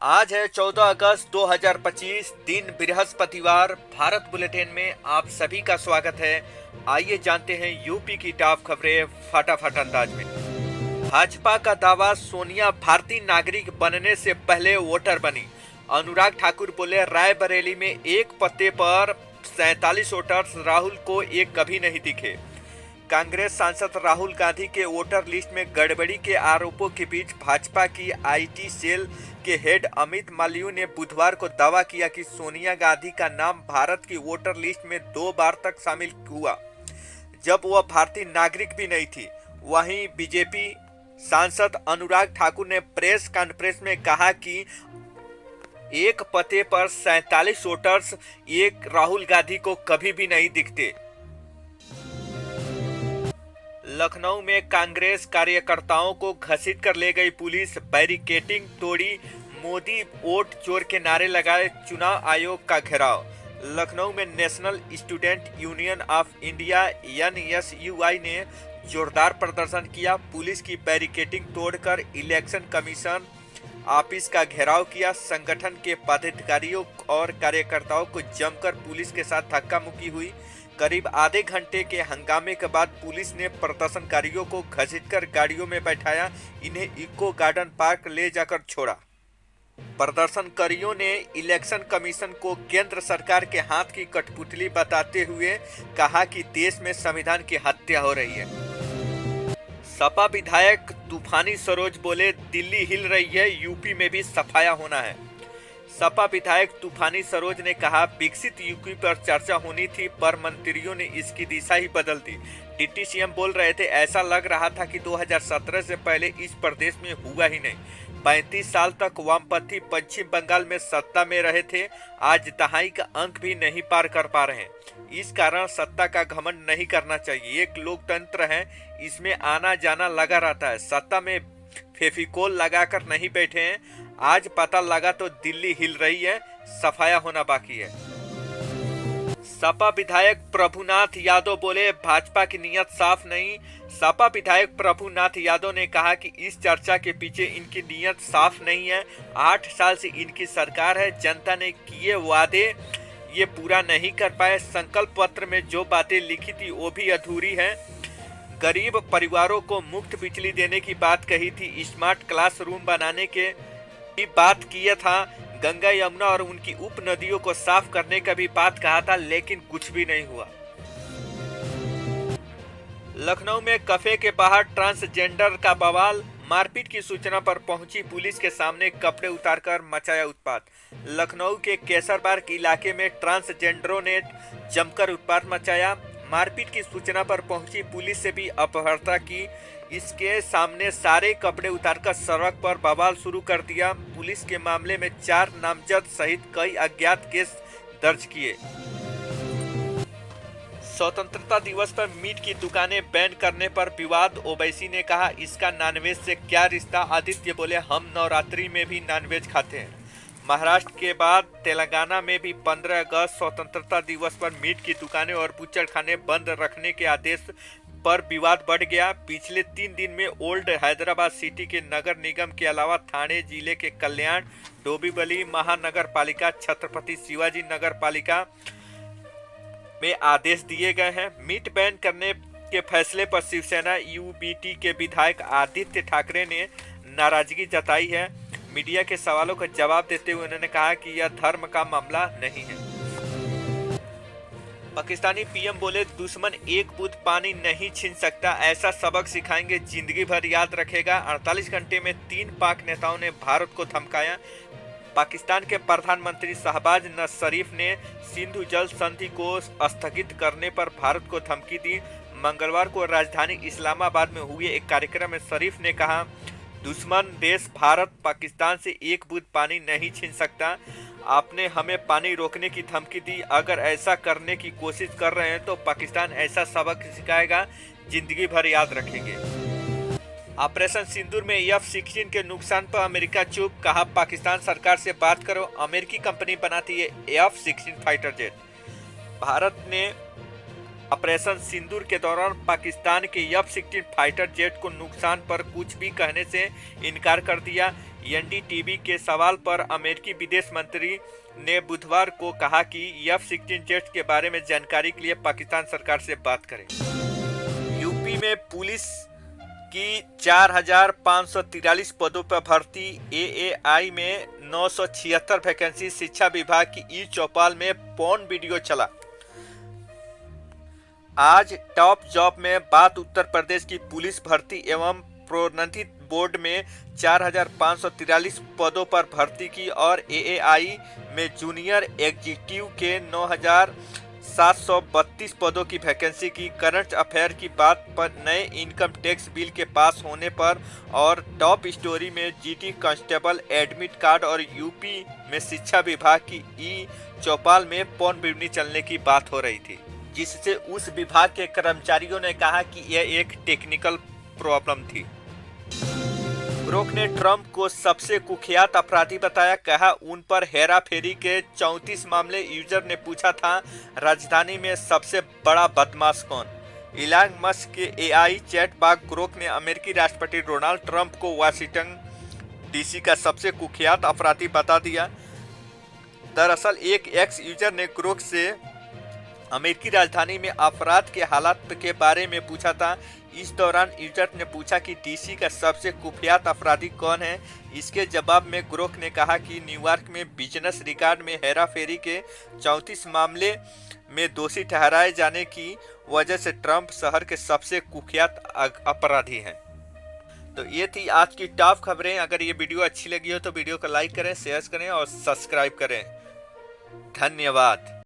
आज है 14 अगस्त 2025 दिन बृहस्पतिवार। भारत बुलेटिन में आप सभी का स्वागत है। आइए जानते हैं यूपी की टॉप खबरें फटाफट अंदाज में। भाजपा का दावा, सोनिया भारतीय नागरिक बनने से पहले वोटर बनी। अनुराग ठाकुर बोले, रायबरेली में एक पत्ते पर 47 वोटर्स राहुल को एक कभी नहीं दिखे। कांग्रेस सांसद राहुल गांधी के वोटर लिस्ट में गड़बड़ी के आरोपों के बीच भाजपा की आईटी सेल के हेड अमित माल्यू ने बुधवार को दावा किया कि सोनिया गांधी का नाम भारत की वोटर लिस्ट में 2 बार तक शामिल हुआ, जब वह भारतीय नागरिक भी नहीं थी। वहीं बीजेपी सांसद अनुराग ठाकुर ने प्रेस कॉन्फ्रेंस में कहा कि एक पते पर 47 वोटर्स एक राहुल गांधी को कभी भी नहीं दिखते। लखनऊ में कांग्रेस कार्यकर्ताओं को घसीट कर ले गई पुलिस, बैरिकेडिंग तोड़ी, मोदी वोट चोर के नारे लगाए, चुनाव आयोग का घेराव। लखनऊ में national student union of India (NSUI) ने जोरदार प्रदर्शन किया। पुलिस की बैरिकेडिंग तोड़कर इलेक्शन कमीशन ऑफिस का घेराव किया। संगठन के पदाधिकारियों और कार्यकर्ताओं को जमकर पुलिस के साथ धक्का मुक्की हुई। करीब आधे घंटे के हंगामे के बाद पुलिस ने प्रदर्शनकारियों को घसीटकर गाड़ियों में बैठाया, इन्हें इको गार्डन पार्क ले जाकर छोड़ा। प्रदर्शनकारियों ने इलेक्शन कमीशन को केंद्र सरकार के हाथ की कठपुतली बताते हुए कहा कि देश में संविधान की हत्या हो रही है। सपा विधायक तूफानी सरोज बोले, दिल्ली हिल रही है, यूपी में भी सफाया होना है। सपा विधायक तूफानी सरोज ने कहा, विकसित यूपी पर चर्चा होनी थी पर मंत्रियों ने इसकी दिशा ही बदल दी। डिप्टी सीएम बोल रहे थे, ऐसा लग रहा था कि 2017 से पहले इस प्रदेश में हुआ ही नहीं। 35 साल तक वामपंथी पश्चिम बंगाल में सत्ता में रहे थे, आज दहाई का अंक भी नहीं पार कर पा रहे हैं। इस कारण सत्ता का घमंड नहीं करना चाहिए। एक लोकतंत्र है, इसमें आना जाना लगा रहता है। सत्ता में फेविकोल लगाकर नहीं बैठे हैं। आज पता लगा तो दिल्ली हिल रही है, सफाया होना बाकी है। सपा विधायक प्रभुनाथ यादव बोले, भाजपा की नियत साफ नहीं। सपा विधायक प्रभुनाथ यादव ने कहा कि इस चर्चा के पीछे इनकी नियत साफ नहीं है। 8 साल से इनकी सरकार है, जनता ने किए वादे ये पूरा नहीं कर पाए। संकल्प पत्र में जो बातें लिखी थी वो भी अधूरी है। गरीब परिवारों को मुफ्त बिजली देने की बात कही थी, स्मार्ट क्लासरूम बनाने के भी बात किया था, गंगा यमुना और उनकी उप नदियों को साफ करने का भी बात कहा था, लेकिन कुछ भी नहीं हुआ। लखनऊ में कैफे के बाहर ट्रांसजेंडर का बवाल, मारपीट की सूचना पर पहुंची पुलिस के सामने कपड़े उतारकर मचाया उत्पात। लखनऊ के केसरबाग इलाके में ट्रांसजेंडरों ने जमकर उत्पात मचाया। मारपीट की सूचना पर पहुंची पुलिस से भी अपहर्ता की। इसके सामने सारे कपड़े उतारकर सड़क पर बवाल शुरू कर दिया। पुलिस के मामले में 4 नामजद सहित कई अज्ञात केस दर्ज किए। स्वतंत्रता दिवस पर मीट की दुकानें बैन करने पर विवाद, ओवैसी ने कहा, इसका नॉनवेज से क्या रिश्ता। आदित्य बोले, हम नवरात्रि में भी नॉनवेज खाते हैं। महाराष्ट्र के बाद तेलंगाना में भी 15 अगस्त स्वतंत्रता दिवस पर मीट की दुकानें और बुच्चड़खाने बंद रखने के आदेश पर विवाद बढ़ गया। पिछले 3 दिन में ओल्ड हैदराबाद सिटी के नगर निगम के अलावा थाने जिले के कल्याण, डोंबिवली महानगर पालिका, छत्रपति शिवाजी नगर पालिका में आदेश दिए गए हैं। मीट बैन करने के फैसले पर शिवसेना यूबीटी के विधायक आदित्य ठाकरे ने नाराजगी जताई है। मीडिया के सवालों का जवाब देते हुए उन्होंने कहा कि यह धर्म का मामला नहीं है। पाकिस्तानी पीएम बोले, दुश्मन एक बूंद पानी नहीं छीन सकता, ऐसा सबक सिखाएंगे, जिंदगी भर याद रखेगा। 48 घंटे में 3 पाक नेताओं ने भारत को धमकाया। पाकिस्तान के प्रधानमंत्री शहबाज शरीफ ने सिंधु जल संधि को स्थगित करने पर भारत को धमकी दी। मंगलवार को राजधानी इस्लामाबाद में हुए एक कार्यक्रम में शरीफ ने कहा, दुश्मन देश भारत पाकिस्तान से एक बूंद पानी नहीं छीन सकता। आपने हमें पानी रोकने की धमकी दी, अगर ऐसा करने की कोशिश कर रहे हैं तो पाकिस्तान ऐसा सबक सिखाएगा, जिंदगी भर याद रखेंगे। ऑपरेशन सिंदूर में F-16 के नुकसान पर अमेरिका चुप, कहा, पाकिस्तान सरकार से बात करो। अमेरिकी कंपनी बनाती है F-16 फाइटर जेट। भारत ने ऑपरेशन सिंदूर के दौरान पाकिस्तान के F-16 फाइटर जेट को नुकसान पर कुछ भी कहने से इनकार कर दिया। एनडीटीवी के सवाल पर अमेरिकी विदेश मंत्री ने बुधवार को कहा कि F-16 जेट के बारे में जानकारी के लिए पाकिस्तान सरकार से बात करें। यूपी में पुलिस की 4,543 पदों पर भर्ती, एएआई में 976 वैकेंसी। शिक्षा विभाग की ई-चौपाल में पॉर्न वीडियो चला। आज टॉप जॉब में बात उत्तर प्रदेश की पुलिस भर्ती एवं प्रोन्नति बोर्ड में 4,543 पदों पर भर्ती की और एएआई में जूनियर एग्जीक्यूटिव के 9,732 पदों की वैकेंसी की। करंट अफेयर की बात पर नए इनकम टैक्स बिल के पास होने पर और टॉप स्टोरी में जीटी कांस्टेबल एडमिट कार्ड और यूपी में शिक्षा विभाग की ई-चौपाल में पॉर्न वीडियो चलने की बात हो रही थी, जिससे उस विभाग के कर्मचारियों ने कहा कि यह एक टेक्निकल प्रॉब्लम थी। ग्रोक ने ट्रंप को सबसे कुख्यात अपराधी बताया, कहा उन पर हेरा फेरी के 34 मामले। यूजर ने पूछा था राजधानी में सबसे बड़ा बदमाश कौन। इलॉन मस्क के एआई चैटबॉट ग्रोक ने अमेरिकी राष्ट्रपति डोनाल्ड ट्रंप को वाशिंगटन डीसी का सबसे कुख्यात अपराधी बता दिया। दरअसल एक एक्स यूजर ने ग्रोक से अमेरिकी राजधानी में अपराध के हालात के बारे में पूछा था। इस दौरान यूजर ने पूछा कि डीसी का सबसे कुख्यात अपराधी कौन है। इसके जवाब में ग्रोक ने कहा कि न्यूयॉर्क में बिजनेस रिकॉर्ड में हेरा फेरी के 34 मामले में दोषी ठहराए जाने की वजह से ट्रंप शहर के सबसे कुख्यात अपराधी हैं। तो ये थी आज की टॉप खबरें। अगर ये वीडियो अच्छी लगी हो तो वीडियो को लाइक करें, शेयर करें और सब्सक्राइब करें। धन्यवाद।